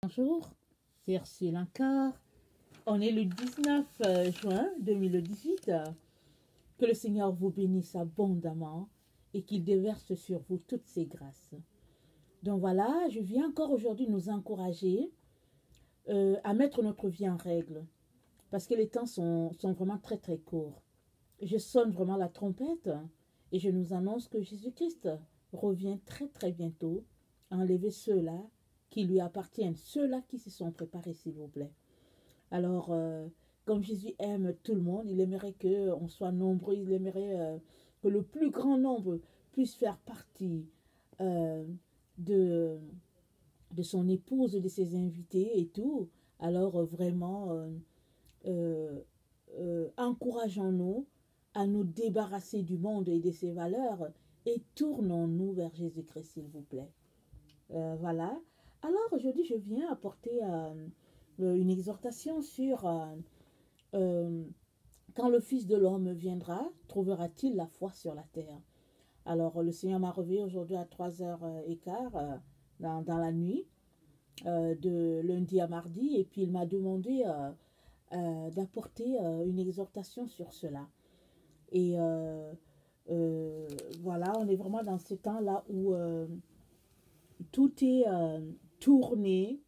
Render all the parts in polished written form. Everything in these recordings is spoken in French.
Bonjour, c'est Ursule encore. On est le 19 juin 2018. Que le Seigneur vous bénisse abondamment et qu'il déverse sur vous toutes ses grâces. Donc voilà, je viens encore aujourd'hui nous encourager à mettre notre vie en règle parce que les temps sont vraiment très très courts. Je sonne vraiment la trompette et je nous annonce que Jésus-Christ revient très très bientôt à enlever ceux-là qui lui appartiennent, ceux-là qui se sont préparés, s'il vous plaît. Alors, comme Jésus aime tout le monde, il aimerait qu'on soit nombreux, il aimerait que le plus grand nombre puisse faire partie euh, de, de son épouse, de ses invités et tout. Alors, vraiment, encourageons-nous à nous débarrasser du monde et de ses valeurs et tournons-nous vers Jésus-Christ, s'il vous plaît. Voilà. Alors, aujourd'hui, je viens apporter une exhortation sur quand le Fils de l'homme viendra, trouvera-t-il la foi sur la terre? Alors, le Seigneur m'a réveillé aujourd'hui à 3h15 dans la nuit, de lundi à mardi, et puis il m'a demandé d'apporter une exhortation sur cela. Et voilà, on est vraiment dans ce temps-là où tout est tourné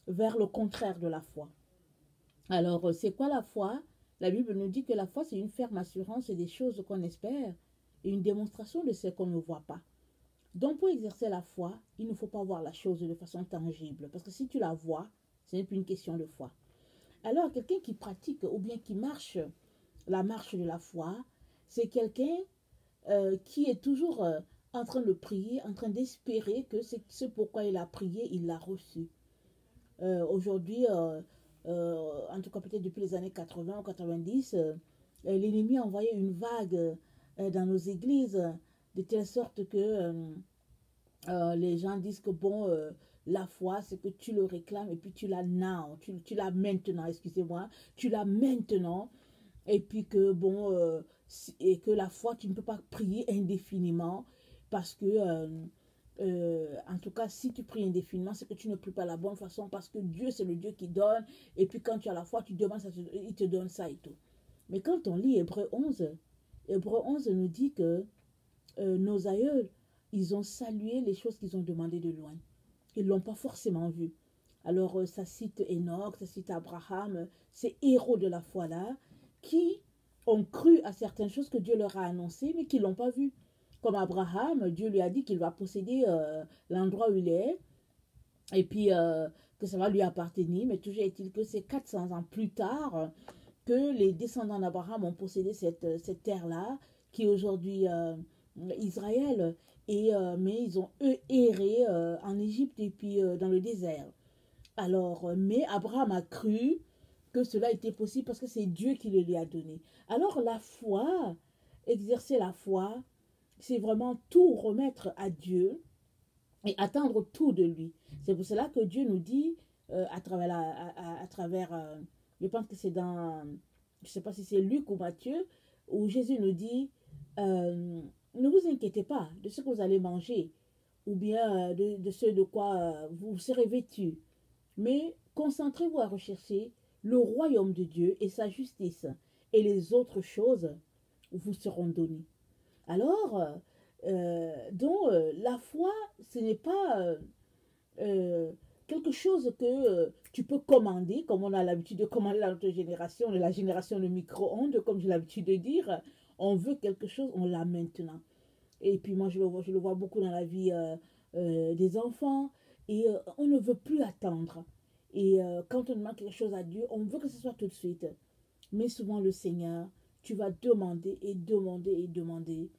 vers le contraire de la foi. Alors, c'est quoi la foi? La Bible nous dit que la foi, c'est une ferme assurance des choses qu'on espère et une démonstration de ce qu'on ne voit pas. Donc, pour exercer la foi, il ne faut pas voir la chose de façon tangible. Parce que si tu la vois, ce n'est plus une question de foi. Alors, quelqu'un qui pratique ou bien qui marche la marche de la foi, c'est quelqu'un qui est toujours en train de prier, en train d'espérer que ce pourquoi il a prié, il l'a reçu. Aujourd'hui, en tout cas peut-être depuis les années 80 ou 90, l'ennemi a envoyé une vague dans nos églises, de telle sorte que les gens disent que bon, la foi, c'est que tu le réclames et puis tu l'as now, tu l'as maintenant, excusez-moi, tu l'as maintenant, et puis que bon, et que la foi, tu ne peux pas prier indéfiniment parce que en tout cas, si tu pries indéfiniment, c'est que tu ne pries pas la bonne façon parce que Dieu, c'est le Dieu qui donne. Et puis quand tu as la foi, tu demandes ça, il te donne ça et tout. Mais quand on lit Hébreu 11 nous dit que nos aïeux, ils ont salué les choses qu'ils ont demandées de loin. Ils ne l'ont pas forcément vu. Alors, ça cite Enoch, ça cite Abraham, ces héros de la foi là, qui ont cru à certaines choses que Dieu leur a annoncées, mais qui ne l'ont pas vu. Comme Abraham, Dieu lui a dit qu'il va posséder l'endroit où il est, et puis que ça va lui appartenir, mais toujours est-il que c'est 400 ans plus tard que les descendants d'Abraham ont possédé cette terre-là, qui est aujourd'hui Israël, et, mais ils ont eux erré en Égypte et puis dans le désert. Alors, mais Abraham a cru que cela était possible parce que c'est Dieu qui le lui a donné. Alors la foi, exercer la foi, c'est vraiment tout remettre à Dieu et attendre tout de lui. C'est pour cela que Dieu nous dit, à travers je pense que c'est dans, je ne sais pas si c'est Luc ou Matthieu, où Jésus nous dit, ne vous inquiétez pas de ce que vous allez manger, ou bien de ce de quoi vous serez vêtus, mais concentrez-vous à rechercher le royaume de Dieu et sa justice, et les autres choses vous seront données. Alors, la foi, ce n'est pas quelque chose que tu peux commander, comme on a l'habitude de commander dans notre génération, la génération de micro-ondes, comme j'ai l'habitude de dire. On veut quelque chose, on l'a maintenant. Et puis moi, je le vois beaucoup dans la vie des enfants, et on ne veut plus attendre. Et quand on demande quelque chose à Dieu, on veut que ce soit tout de suite. Mais souvent, le Seigneur, tu vas demander et demander et demander.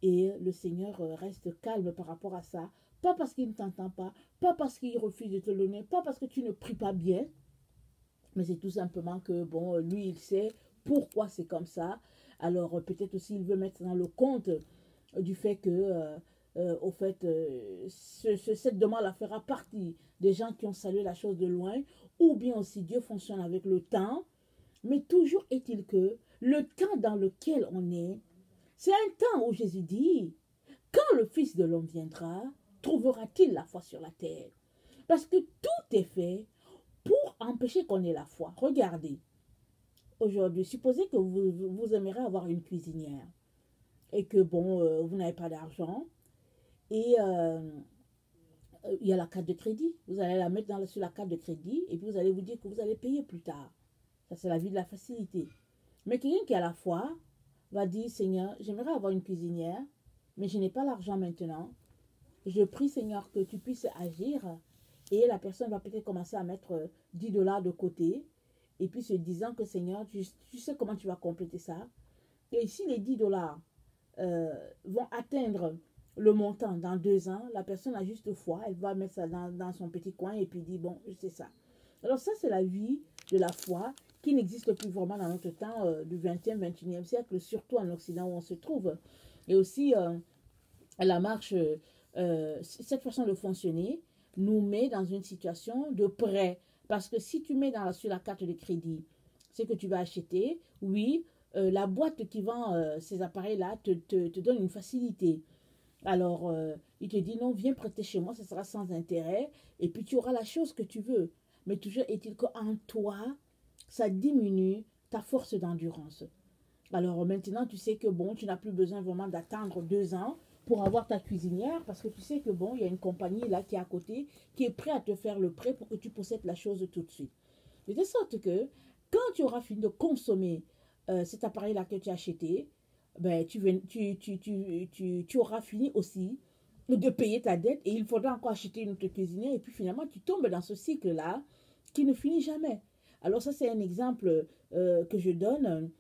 Et le Seigneur reste calme par rapport à ça. Pas parce qu'il ne t'entend pas, pas parce qu'il refuse de te le donner, pas parce que tu ne pries pas bien, mais c'est tout simplement que, bon, lui, il sait pourquoi c'est comme ça. Alors, peut-être aussi, il veut mettre dans le compte du fait que, au fait, cette demande-là fera partie des gens qui ont salué la chose de loin, ou bien aussi Dieu fonctionne avec le temps. Mais toujours est-il que le temps dans lequel on est, c'est un temps où Jésus dit, quand le Fils de l'homme viendra, trouvera-t-il la foi sur la terre? Parce que tout est fait pour empêcher qu'on ait la foi. Regardez, aujourd'hui, supposez que vous aimeriez avoir une cuisinière et que, bon, vous n'avez pas d'argent et il y a la carte de crédit. Vous allez la mettre sur la carte de crédit et puis vous allez vous dire que vous allez payer plus tard. Ça, c'est la vie de la facilité. Mais quelqu'un qui a la foi va dire, Seigneur, j'aimerais avoir une cuisinière, mais je n'ai pas l'argent maintenant. Je prie, Seigneur, que tu puisses agir. Et la personne va peut-être commencer à mettre 10 dollars de côté. Et puis se disant que, Seigneur, tu sais comment tu vas compléter ça. Et si les 10 dollars vont atteindre le montant dans 2 ans, la personne a juste foi. Elle va mettre ça dans son petit coin et puis dit, bon, je sais ça. Alors ça, c'est la vie de la foi qui n'existe plus vraiment dans notre temps du 20e, 21e siècle, surtout en Occident où on se trouve. Et aussi, la marche, cette façon de fonctionner nous met dans une situation de prêt. Parce que si tu mets sur la carte de crédit ce que tu vas acheter, oui, la boîte qui vend ces appareils-là te donne une facilité. Alors, il te dit, non, viens prêter chez moi, ce sera sans intérêt, et puis tu auras la chose que tu veux. Mais toujours est-il qu'en toi, ça diminue ta force d'endurance. Alors maintenant, tu sais que bon, tu n'as plus besoin vraiment d'attendre 2 ans pour avoir ta cuisinière parce que tu sais que bon, il y a une compagnie là qui est à côté qui est prêt à te faire le prêt pour que tu possèdes la chose tout de suite. De telle sorte que quand tu auras fini de consommer cet appareil-là que tu as acheté, ben, tu auras fini aussi de payer ta dette et il faudra encore acheter une autre cuisinière et puis finalement tu tombes dans ce cycle-là qui ne finit jamais. Alors ça, c'est un exemple que je donne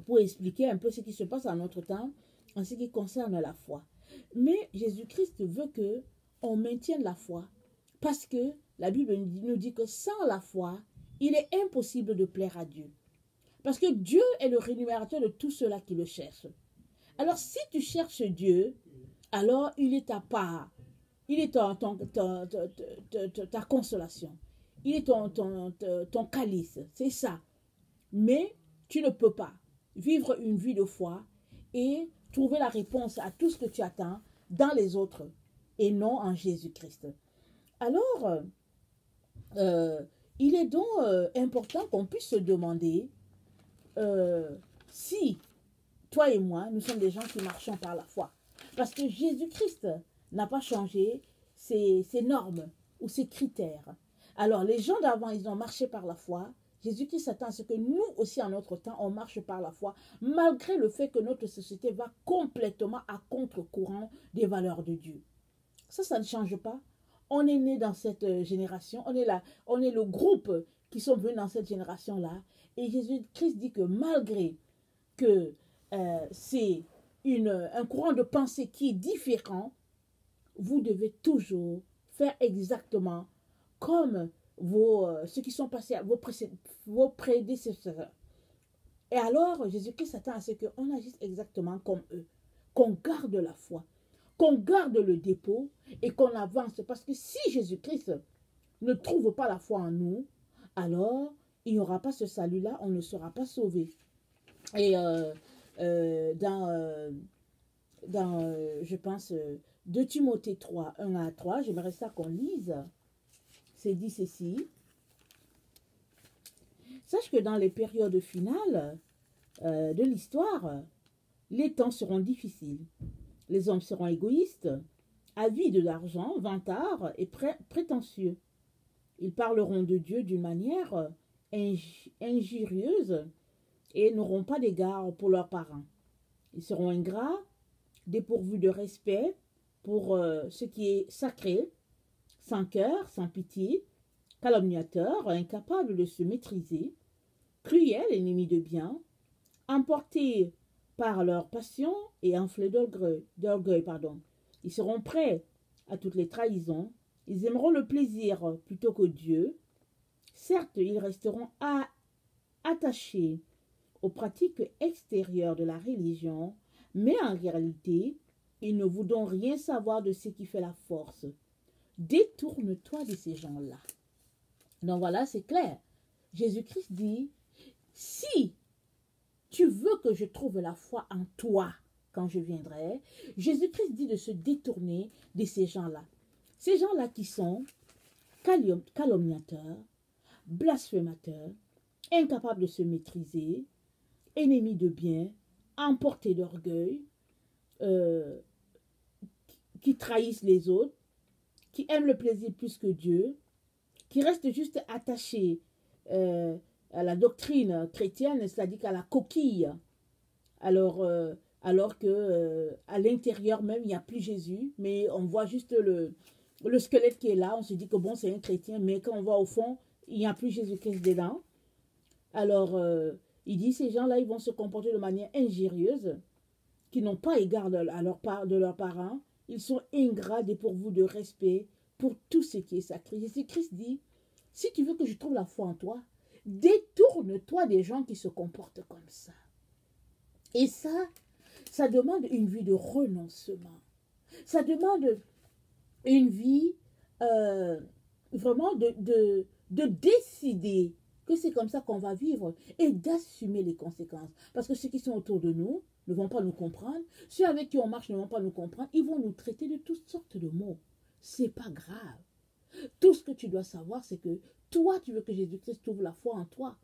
pour expliquer un peu ce qui se passe en notre temps en ce qui concerne la foi. Mais Jésus-Christ veut que on maintienne la foi parce que la Bible nous dit que sans la foi, il est impossible de plaire à Dieu. Parce que Dieu est le rémunérateur de tous ceux-là qui le cherchent. Alors si tu cherches Dieu, alors il est ta part. Il est ta consolation. Il est ton calice. C'est ça. Mais tu ne peux pas vivre une vie de foi et trouver la réponse à tout ce que tu attends dans les autres et non en Jésus-Christ. Alors, il est donc important qu'on puisse se demander si toi et moi, nous sommes des gens qui marchons par la foi. Parce que Jésus-Christ n'a pas changé ses normes ou ses critères. Alors, les gens d'avant, ils ont marché par la foi. Jésus-Christ s'attend à ce que nous aussi, en notre temps, on marche par la foi, malgré le fait que notre société va complètement à contre-courant des valeurs de Dieu. Ça ne change pas. On est né dans cette génération, on est le groupe qui sont venus dans cette génération-là. Et Jésus-Christ dit que malgré que c'est un courant de pensée qui est différent, vous devez toujours faire exactement comme ceux qui sont passés, vos prédécesseurs. Et alors, Jésus-Christ s'attend à ce qu'on agisse exactement comme eux, qu'on garde la foi, qu'on garde le dépôt et qu'on avance. Parce que si Jésus-Christ ne trouve pas la foi en nous, alors il n'y aura pas ce salut-là, on ne sera pas sauvé. Et je pense, 2 Timothée 3, 1 à 3, j'aimerais ça qu'on lise. C'est dit ceci. Sache que dans les périodes finales de l'histoire, les temps seront difficiles. Les hommes seront égoïstes, avides d'argent, vantards et prétentieux. Ils parleront de Dieu d'une manière injurieuse et n'auront pas d'égard pour leurs parents. Ils seront ingrats, dépourvus de respect pour ce qui est sacré, sans cœur, sans pitié, calomniateurs, incapables de se maîtriser, cruels, ennemis de bien, emportés par leur passion et enflés d'orgueil. Ils seront prêts à toutes les trahisons. Ils aimeront le plaisir plutôt que Dieu. Certes, ils resteront attachés aux pratiques extérieures de la religion, mais en réalité, ils ne voudront rien savoir de ce qui fait la force. Détourne-toi de ces gens-là. Donc voilà, c'est clair. Jésus-Christ dit, si tu veux que je trouve la foi en toi quand je viendrai, Jésus-Christ dit de se détourner de ces gens-là. Ces gens-là qui sont calomniateur, blasphémateur, incapable de se maîtriser, ennemi de bien, emporté d'orgueil, euh, qui trahissent les autres, qui aiment le plaisir plus que Dieu, qui restent juste attachés à la doctrine chrétienne, c'est-à-dire qu'à la coquille, alors que à l'intérieur même, il n'y a plus Jésus, mais on voit juste le squelette qui est là, on se dit que bon, c'est un chrétien, mais quand on va au fond, il n'y a plus Jésus-Christ dedans. Alors, il dit, ces gens-là, ils vont se comporter de manière injurieuse, qui n'ont pas égard de leurs parents, ils sont ingrats, dépourvus de respect pour tout ce qui est sacré. Jésus-Christ dit, si tu veux que je trouve la foi en toi, détourne-toi des gens qui se comportent comme ça. Et ça demande une vie de renoncement. Ça demande une vie vraiment de décider que c'est comme ça qu'on va vivre et d'assumer les conséquences. Parce que ceux qui sont autour de nous ne vont pas nous comprendre. Ceux avec qui on marche ne vont pas nous comprendre. Ils vont nous traiter de toutes sortes de mots. C'est pas grave. Tout ce que tu dois savoir, c'est que toi, tu veux que Jésus-Christ trouve la foi en toi.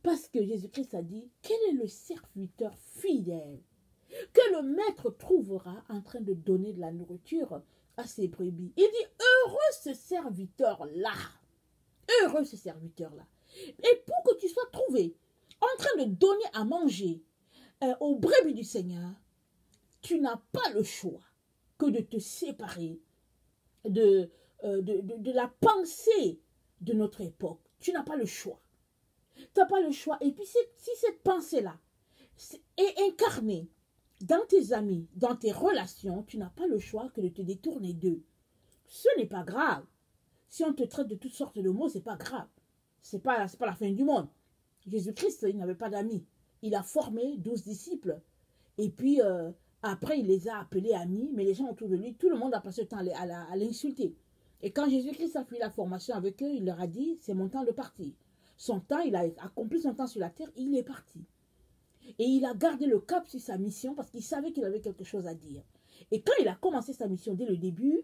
Parce que Jésus-Christ a dit, quel est le serviteur fidèle que le maître trouvera en train de donner de la nourriture à ses brebis? Il dit, heureux ce serviteur-là. Heureux ce serviteur-là. Et pour que tu sois trouvé en train de donner à manger aux brebis du Seigneur, tu n'as pas le choix que de te séparer de la pensée de notre époque. Tu n'as pas le choix. Tu n'as pas le choix. Et puis si cette pensée-là est incarnée dans tes amis, dans tes relations, tu n'as pas le choix que de te détourner d'eux. Ce n'est pas grave. Si on te traite de toutes sortes de mots, ce n'est pas grave. Ce n'est pas la fin du monde. Jésus-Christ, il n'avait pas d'amis. Il a formé 12 disciples. Et puis, après, il les a appelés amis. Mais les gens autour de lui, tout le monde a passé le temps à l'insulter. Et quand Jésus-Christ a fini la formation avec eux, il leur a dit, c'est mon temps de partir. Son temps, il a accompli son temps sur la terre, il est parti. Et il a gardé le cap sur sa mission parce qu'il savait qu'il avait quelque chose à dire. Et quand il a commencé sa mission dès le début,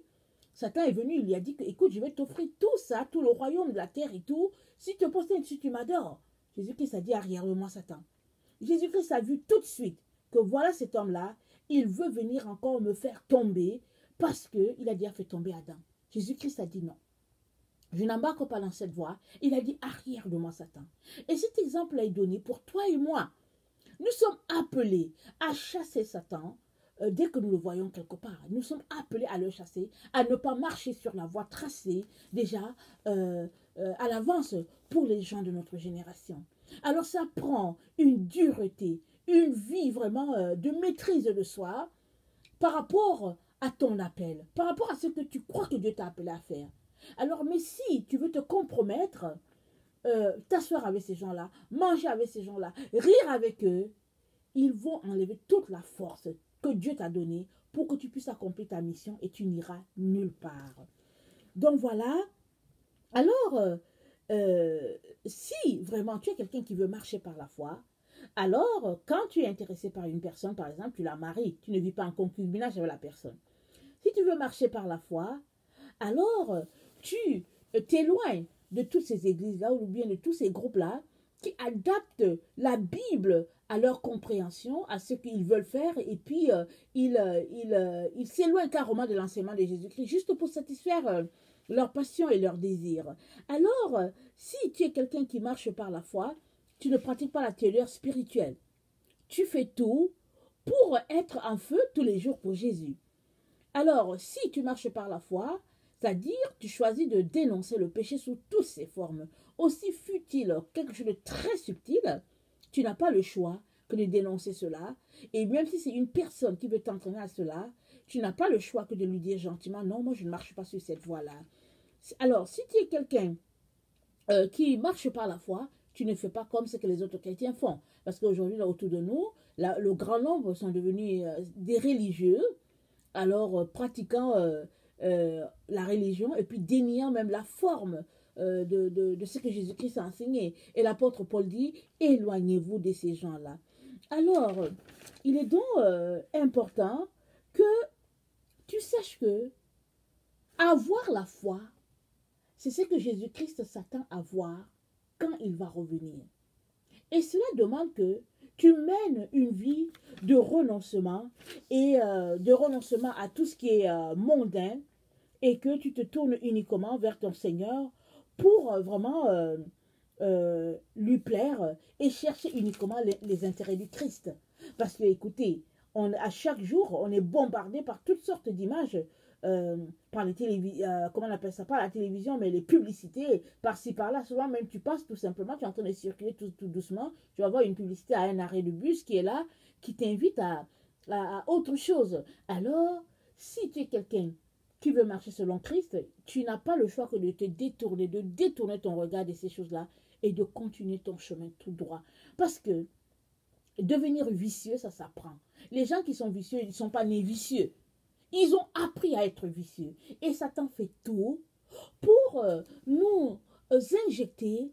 Satan est venu, il lui a dit que, écoute, je vais t'offrir tout ça, tout le royaume de la terre et tout. Si tu te poses dessus, tu m'adores. Jésus-Christ a dit, arrière de moi, Satan. Jésus-Christ a vu tout de suite que voilà cet homme-là, il veut venir encore me faire tomber parce qu'il a déjà fait tomber Adam. Jésus-Christ a dit non. Je n'embarque pas dans cette voie. Il a dit, arrière de moi, Satan. Et cet exemple est donné pour toi et moi. Nous sommes appelés à chasser Satan dès que nous le voyons quelque part. Nous sommes appelés à le chasser, à ne pas marcher sur la voie tracée déjà à l'avance pour les gens de notre génération. Alors ça prend une dureté, une vie vraiment de maîtrise de soi par rapport à ton appel, par rapport à ce que tu crois que Dieu t'a appelé à faire. Alors, mais si tu veux te compromettre, t'asseoir avec ces gens-là, manger avec ces gens-là, rire avec eux, ils vont enlever toute la force que Dieu t'a donnée pour que tu puisses accomplir ta mission et tu n'iras nulle part. Donc voilà. Alors, si vraiment tu es quelqu'un qui veut marcher par la foi, alors quand tu es intéressé par une personne, par exemple, tu la maries, tu ne vis pas en concubinage avec la personne. Si tu veux marcher par la foi, alors tu t'éloignes de toutes ces églises-là ou bien de tous ces groupes-là qui adaptent la Bible à leur compréhension, à ce qu'ils veulent faire, et puis ils s'éloignent carrément de l'enseignement de Jésus-Christ juste pour satisfaire leur passion et leur désir. Alors, si tu es quelqu'un qui marche par la foi, tu ne pratiques pas la théologie spirituelle. Tu fais tout pour être en feu tous les jours pour Jésus. Alors, si tu marches par la foi, c'est-à-dire tu choisis de dénoncer le péché sous toutes ses formes, aussi fut-il quelque chose de très subtil, tu n'as pas le choix que de dénoncer cela. Et même si c'est une personne qui veut t'entraîner à cela, tu n'as pas le choix que de lui dire gentiment, non, moi je ne marche pas sur cette voie-là. Alors, si tu es quelqu'un qui marche par la foi, tu ne fais pas comme ce que les autres chrétiens font. Parce qu'aujourd'hui, là autour de nous, le grand nombre sont devenus des religieux, alors pratiquant la religion et puis déniant même la forme de ce que Jésus-Christ a enseigné. Et l'apôtre Paul dit, éloignez-vous de ces gens-là. Alors, il est donc important que tu saches que avoir la foi c'est ce que Jésus-Christ s'attend à voir quand il va revenir. Et cela demande que tu mènes une vie de renoncement et de renoncement à tout ce qui est mondain et que tu te tournes uniquement vers ton Seigneur pour vraiment lui plaire et chercher uniquement les intérêts du Christ. Parce que, écoutez, à chaque jour, on est bombardé par toutes sortes d'images, par les comment on appelle ça, pas la télévision, mais les publicités, par-ci, par-là. Souvent, même, tu passes tout simplement, tu es en train de circuler tout doucement, tu vas voir une publicité à un arrêt de bus qui est là, qui t'invite à autre chose. Alors, si tu es quelqu'un qui veut marcher selon Christ, tu n'as pas le choix que de te détourner, de détourner ton regard de ces choses-là et de continuer ton chemin tout droit. Parce que devenir vicieux, ça s'apprend. Les gens qui sont vicieux, ils ne sont pas nés vicieux. Ils ont appris à être vicieux. Et Satan fait tout pour nous injecter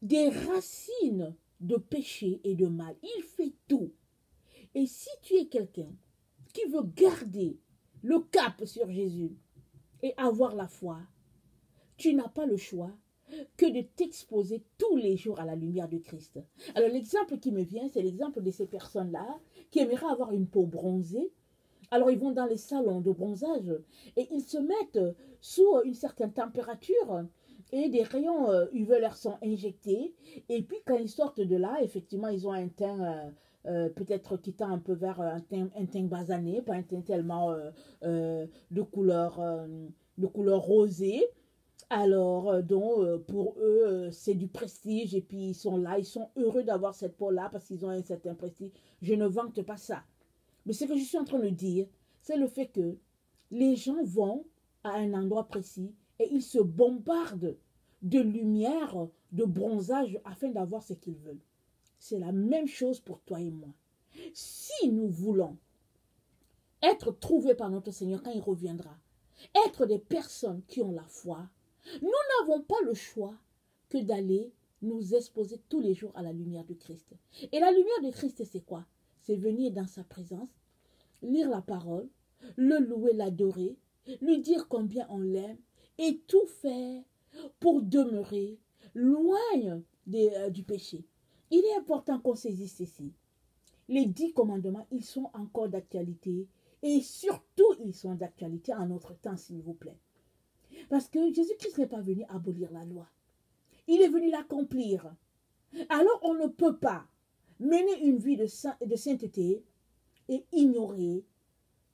des racines de péché et de mal. Il fait tout. Et si tu es quelqu'un qui veut garder le cap sur Jésus et avoir la foi, tu n'as pas le choix que de t'exposer tous les jours à la lumière de Christ. Alors l'exemple qui me vient, c'est l'exemple de ces personnes-là qui aimeraient avoir une peau bronzée. Alors ils vont dans les salons de bronzage et ils se mettent sous une certaine température et des rayons UV leur sont injectés. Et puis quand ils sortent de là, effectivement, ils ont un teint peut-être qui tend un peu vers un teint basané, pas un teint tellement de couleur rosée. Alors, pour eux, c'est du prestige et puis ils sont là, ils sont heureux d'avoir cette peau-là parce qu'ils ont un certain prestige. Je ne vante pas ça. Mais ce que je suis en train de dire, c'est le fait que les gens vont à un endroit précis et ils se bombardent de lumière, de bronzage afin d'avoir ce qu'ils veulent. C'est la même chose pour toi et moi. Si nous voulons être trouvés par notre Seigneur quand il reviendra, être des personnes qui ont la foi, nous n'avons pas le choix que d'aller nous exposer tous les jours à la lumière de Christ. Et la lumière de Christ, c'est quoi? C'est venir dans sa présence, lire la parole, le louer, l'adorer, lui dire combien on l'aime et tout faire pour demeurer loin du péché. Il est important qu'on saisisse ceci. Les 10 commandements, ils sont encore d'actualité et surtout, ils sont d'actualité en notre temps, s'il vous plaît. Parce que Jésus-Christ n'est pas venu abolir la loi. Il est venu l'accomplir. Alors, on ne peut pas mener une vie de sainteté et ignorer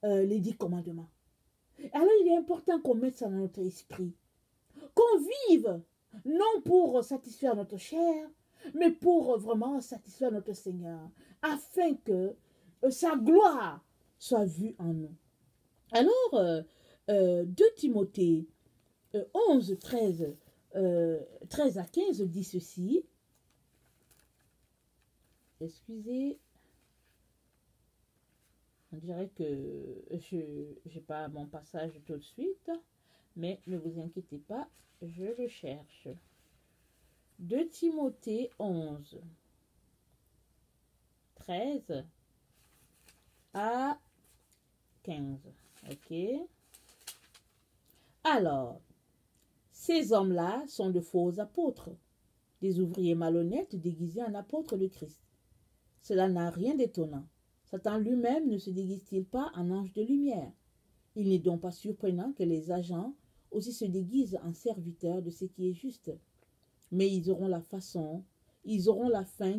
les 10 commandements. Alors, il est important qu'on mette ça dans notre esprit. Qu'on vive, non pour satisfaire notre chair, mais pour vraiment satisfaire notre Seigneur, afin que sa gloire soit vue en nous. Alors, 2 Timothée 11, 13 à 15 dit ceci. Excusez, on dirait que je n'ai pas mon passage tout de suite, mais ne vous inquiétez pas, je le cherche. 2 Timothée 11, 13 à 15. Ok. Alors, ces hommes-là sont de faux apôtres, des ouvriers malhonnêtes déguisés en apôtres de Christ. Cela n'a rien d'étonnant. Satan lui-même ne se déguise-t-il pas en ange de lumière? Il n'est donc pas surprenant que les agents aussi se déguisent en serviteurs de ce qui est juste. Mais ils auront la fin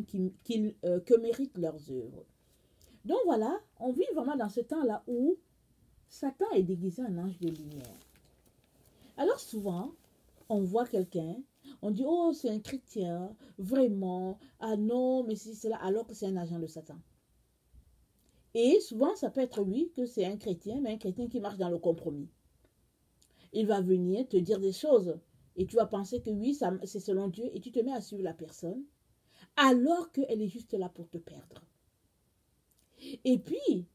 que méritent leurs œuvres. Donc voilà, on vit vraiment dans ce temps-là où Satan est déguisé en ange de lumière. Alors souvent, on voit quelqu'un, on dit, oh, c'est un chrétien, vraiment, ah non, mais c'est cela, alors que c'est un agent de Satan. Et souvent, ça peut être oui, que c'est un chrétien, mais un chrétien qui marche dans le compromis. Il va venir te dire des choses, et tu vas penser que oui, c'est selon Dieu, et tu te mets à suivre la personne, alors qu'elle est juste là pour te perdre. Et puis,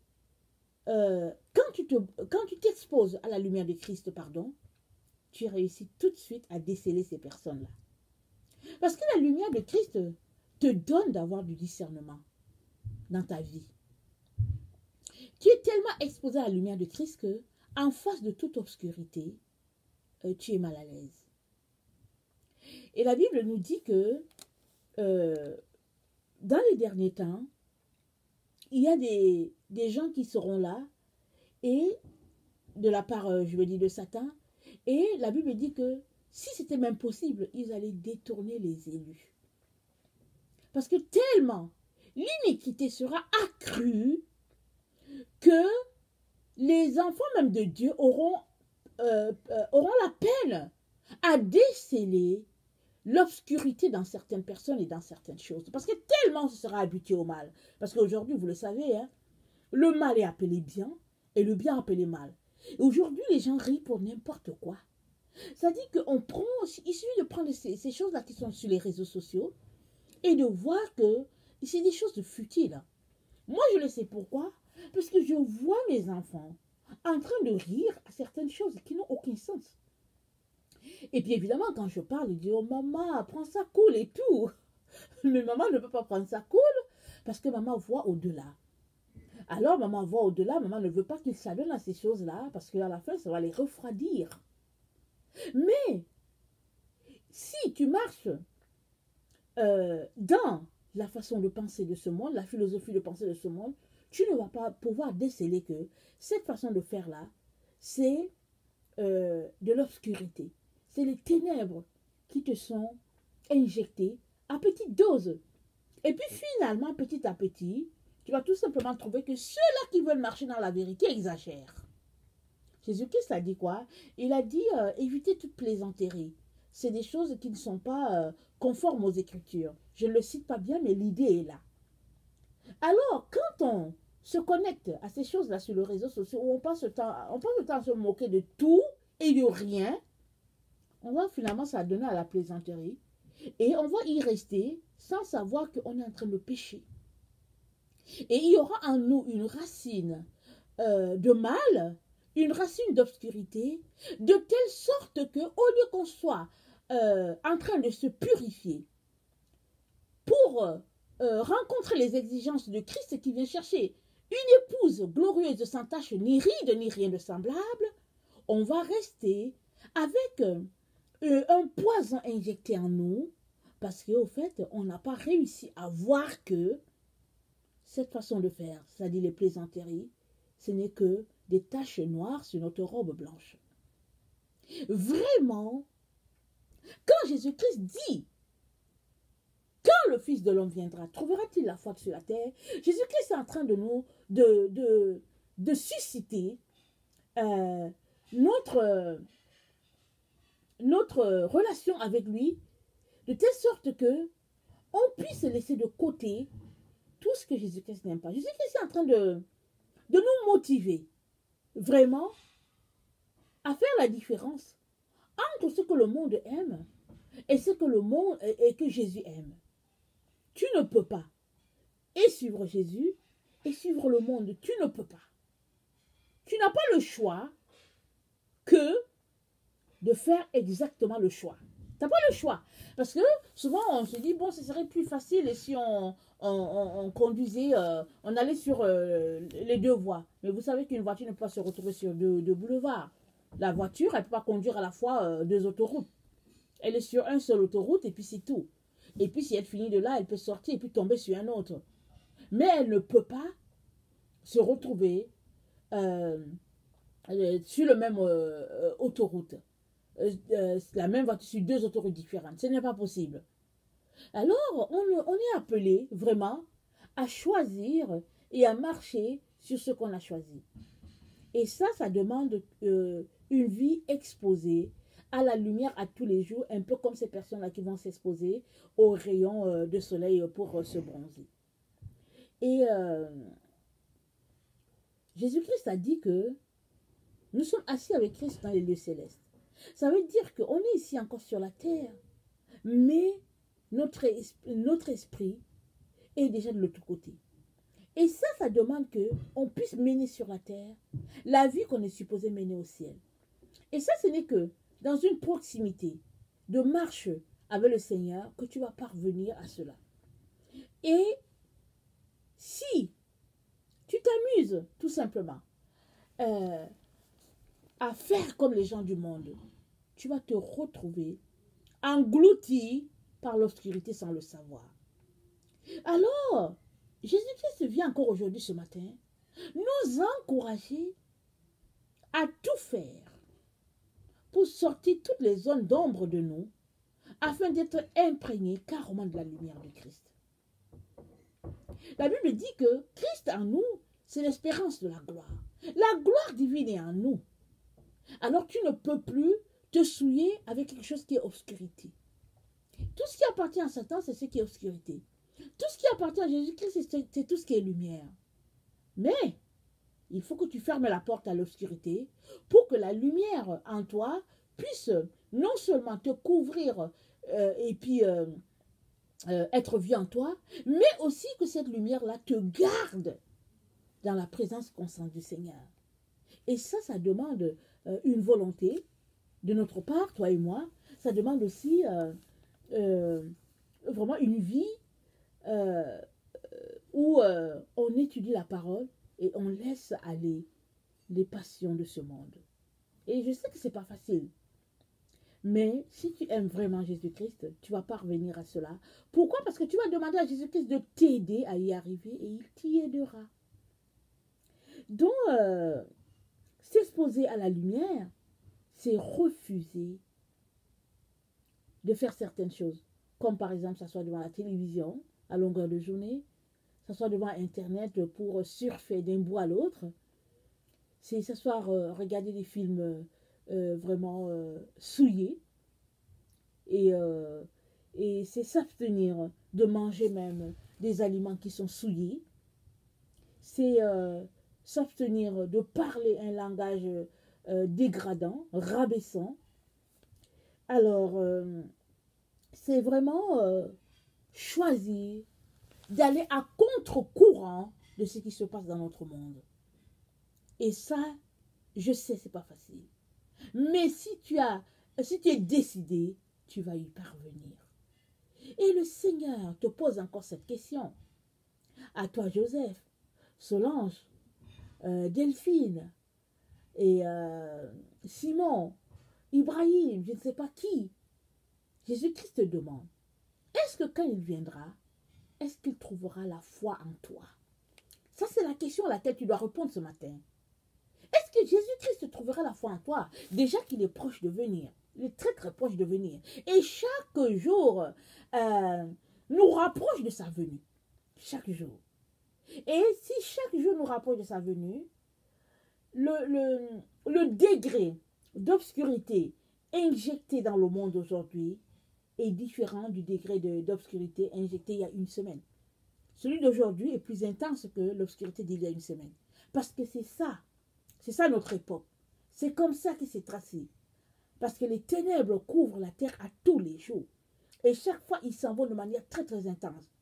quand tu t'exposes à la lumière de Christ, tu réussis tout de suite à déceler ces personnes-là. Parce que la lumière de Christ te donne d'avoir du discernement dans ta vie. Tu es tellement exposé à la lumière de Christ que, en face de toute obscurité, tu es mal à l'aise. Et la Bible nous dit que dans les derniers temps, il y a des gens qui seront là, et de la part, je veux dire, de Satan. Et la Bible dit que si c'était même possible, ils allaient détourner les élus. Parce que tellement l'iniquité sera accrue que les enfants même de Dieu auront la peine à déceler l'obscurité dans certaines personnes et dans certaines choses. Parce que tellement on se sera habitué au mal. Parce qu'aujourd'hui, vous le savez, hein, le mal est appelé bien et le bien appelé mal. Et aujourd'hui, les gens rient pour n'importe quoi. Ça dit qu'on prend, il suffit de prendre ces choses-là qui sont sur les réseaux sociaux et de voir que c'est des choses futiles. Moi, je le sais pourquoi. Parce que je vois mes enfants en train de rire à certaines choses qui n'ont aucun sens. Et puis évidemment, quand je parle, ils disent « Oh maman, prends ça cool et tout ». Mais maman ne peut pas prendre ça cool parce que maman voit au-delà. Alors maman voit au-delà, maman ne veut pas qu'ils s'adonnent à ces choses-là parce qu'à la fin, ça va les refroidir. Mais si tu marches dans la façon de penser de ce monde, la philosophie de penser de ce monde, tu ne vas pas pouvoir déceler que cette façon de faire-là, c'est de l'obscurité. C'est les ténèbres qui te sont injectées à petite dose. Et puis finalement, petit à petit, tu vas tout simplement trouver que ceux-là qui veulent marcher dans la vérité exagèrent. Jésus-Christ a dit quoi? Il a dit évitez toute plaisanterie. C'est des choses qui ne sont pas conformes aux Écritures. Je ne le cite pas bien, mais l'idée est là. Alors, quand on se connecte à ces choses-là sur les réseaux sociaux, où on passe le temps à se moquer de tout et de rien, on va finalement s'adonner à la plaisanterie et on va y rester sans savoir qu'on est en train de pécher. Et il y aura en nous une racine de mal, une racine d'obscurité, de telle sorte que, au lieu qu'on soit en train de se purifier pour rencontrer les exigences de Christ qui vient chercher une épouse glorieuse sans tache ni ride ni rien de semblable, on va rester avec un poison injecté en nous parce qu'au fait, on n'a pas réussi à voir que cette façon de faire, c'est-à-dire les plaisanteries, ce n'est que des taches noires sur notre robe blanche. Vraiment, quand Jésus-Christ dit, quand le Fils de l'homme viendra, trouvera-t-il la foi sur la terre? Jésus-Christ est en train de nous, de susciter notre relation avec lui, de telle sorte que on puisse laisser de côté tout ce que Jésus-Christ n'aime pas. Jésus-Christ est en train de nous motiver vraiment à faire la différence entre ce que le monde aime et ce que le monde et que Jésus aime. Tu ne peux pas et suivre Jésus et suivre le monde. Tu ne peux pas. Tu n'as pas le choix que de faire exactement le choix. Tu n'as pas le choix. Parce que souvent, on se dit, bon, ce serait plus facile si on conduisait, on allait sur les deux voies. Mais vous savez qu'une voiture ne peut pas se retrouver sur deux boulevards. La voiture, elle ne peut pas conduire à la fois deux autoroutes. Elle est sur une seule autoroute et puis c'est tout. Et puis si elle finit de là, elle peut sortir et puis tomber sur un autre. Mais elle ne peut pas se retrouver sur le même autoroute. La même voiture sur deux autoroutes différentes. Ce n'est pas possible. Alors, on est appelé vraiment à choisir et à marcher sur ce qu'on a choisi. Et ça demande une vie exposée à la lumière à tous les jours, un peu comme ces personnes-là qui vont s'exposer aux rayons de soleil pour se bronzer. Et Jésus-Christ a dit que nous sommes assis avec Christ dans les lieux célestes. Ça veut dire qu'on est ici encore sur la terre, mais notre esprit est déjà de l'autre côté. Et ça demande qu'on puisse mener sur la terre la vie qu'on est supposé mener au ciel. Et ça, ce n'est que dans une proximité de marche avec le Seigneur que tu vas parvenir à cela. Et si tu t'amuses tout simplement à faire comme les gens du monde, tu vas te retrouver engloutis par l'obscurité sans le savoir. Alors, Jésus-Christ vient encore aujourd'hui, ce matin, nous encourager à tout faire pour sortir toutes les zones d'ombre de nous, afin d'être imprégnés carrément de la lumière de Christ. La Bible dit que Christ en nous, c'est l'espérance de la gloire. La gloire divine est en nous. Alors tu ne peux plus te souiller avec quelque chose qui est obscurité. Tout ce qui appartient à Satan, c'est ce qui est obscurité. Tout ce qui appartient à Jésus-Christ, c'est tout ce qui est lumière. Mais il faut que tu fermes la porte à l'obscurité pour que la lumière en toi puisse non seulement te couvrir et puis être vue en toi, mais aussi que cette lumière-là te garde dans la présence constante du Seigneur. Et ça demande une volonté de notre part, toi et moi. Ça demande aussi vraiment une vie où on étudie la parole et on laisse aller les passions de ce monde. Et je sais que ce n'est pas facile. Mais si tu aimes vraiment Jésus-Christ, tu vas parvenir à cela. Pourquoi? Parce que tu vas demander à Jésus-Christ de t'aider à y arriver et il t'y aidera. Donc, s'exposer à la lumière, c'est refuser de faire certaines choses. Comme par exemple, s'asseoir devant la télévision à longueur de journée, s'asseoir devant Internet pour surfer d'un bout à l'autre. C'est s'asseoir, regarder des films vraiment souillés. Et c'est s'abstenir de manger même des aliments qui sont souillés. C'est s'abstenir de parler un langage dégradant, rabaissant. Alors, c'est vraiment choisir d'aller à contre-courant de ce qui se passe dans notre monde. Et ça, je sais, c'est pas facile. Mais si tu es décidé, tu vas y parvenir. Et le Seigneur te pose encore cette question. À toi, Joseph, Solange, Delphine, et Simon, Ibrahim, je ne sais pas qui. Jésus-Christ te demande, est-ce que quand il viendra, est-ce qu'il trouvera la foi en toi? Ça, c'est la question à laquelle tu dois répondre ce matin. Est-ce que Jésus-Christ trouvera la foi en toi? Déjà qu'il est proche de venir. Il est très très proche de venir. Et chaque jour nous rapproche de sa venue. Chaque jour. Et si chaque jour nous rapproche de sa venue, le degré d'obscurité injecté dans le monde aujourd'hui est différent du degré d'obscurité injecté il y a une semaine. Celui d'aujourd'hui est plus intense que l'obscurité d'il y a une semaine. Parce que c'est ça notre époque. C'est comme ça qu'il s'est tracé. Parce que les ténèbres couvrent la terre à tous les jours. Et chaque fois, ils s'en vont de manière très très intense.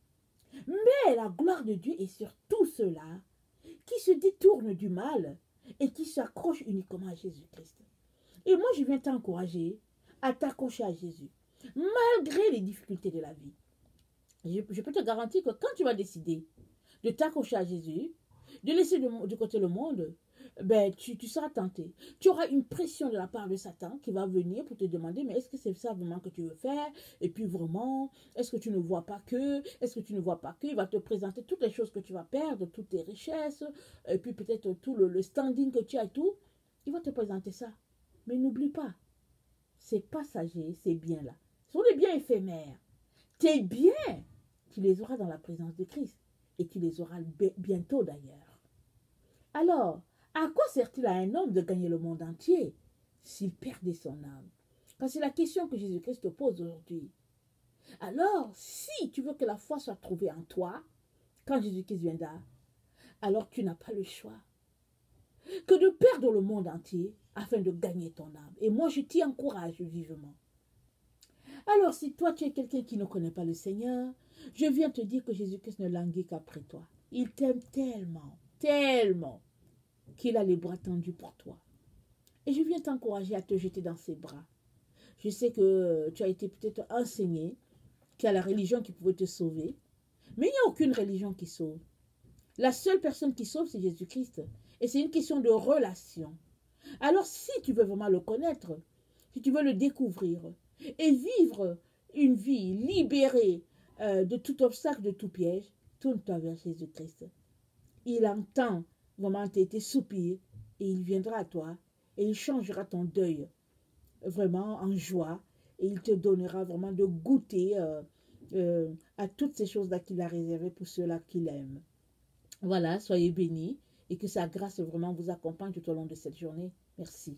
Mais la gloire de Dieu est sur tous ceux-là qui se détournent du mal et qui s'accrochent uniquement à Jésus-Christ. Et moi, je viens t'encourager à t'accrocher à Jésus, malgré les difficultés de la vie. Je peux te garantir que quand tu vas décider de t'accrocher à Jésus, de laisser de côté le monde, ben, tu seras tenté. Tu auras une pression de la part de Satan qui va venir pour te demander, mais est-ce que c'est ça vraiment que tu veux faire? Et puis vraiment, est-ce que tu ne vois pas que? Est-ce que tu ne vois pas que? Il va te présenter toutes les choses que tu vas perdre, toutes tes richesses, et puis peut-être tout le standing que tu as et tout. Il va te présenter ça. Mais n'oublie pas, c'est passager, ces biens-là. Ce sont des biens éphémères. Tes biens, tu les auras dans la présence de Christ. Et tu les auras bientôt d'ailleurs. Alors, à quoi sert-il à un homme de gagner le monde entier s'il perdait son âme? Parce que c'est la question que Jésus-Christ te pose aujourd'hui. Alors, si tu veux que la foi soit trouvée en toi, quand Jésus-Christ viendra, alors tu n'as pas le choix que de perdre le monde entier afin de gagner ton âme. Et moi, je t'y encourage vivement. Alors, si toi, tu es quelqu'un qui ne connaît pas le Seigneur, je viens te dire que Jésus-Christ ne languit qu'après toi. Il t'aime tellement, tellement, qu'il a les bras tendus pour toi. Et je viens t'encourager à te jeter dans ses bras. Je sais que tu as été peut-être enseigné qu'il y a la religion qui pouvait te sauver, mais il n'y a aucune religion qui sauve. La seule personne qui sauve, c'est Jésus-Christ. Et c'est une question de relation. Alors, si tu veux vraiment le connaître, si tu veux le découvrir, et vivre une vie libérée de tout obstacle, de tout piège, tourne-toi vers Jésus-Christ. Il entend vraiment tes soupirs et il viendra à toi et il changera ton deuil vraiment en joie et il te donnera vraiment de goûter à toutes ces choses-là qu'il a réservées pour ceux-là qu'il aime. Voilà, soyez bénis et que sa grâce vraiment vous accompagne tout au long de cette journée. Merci.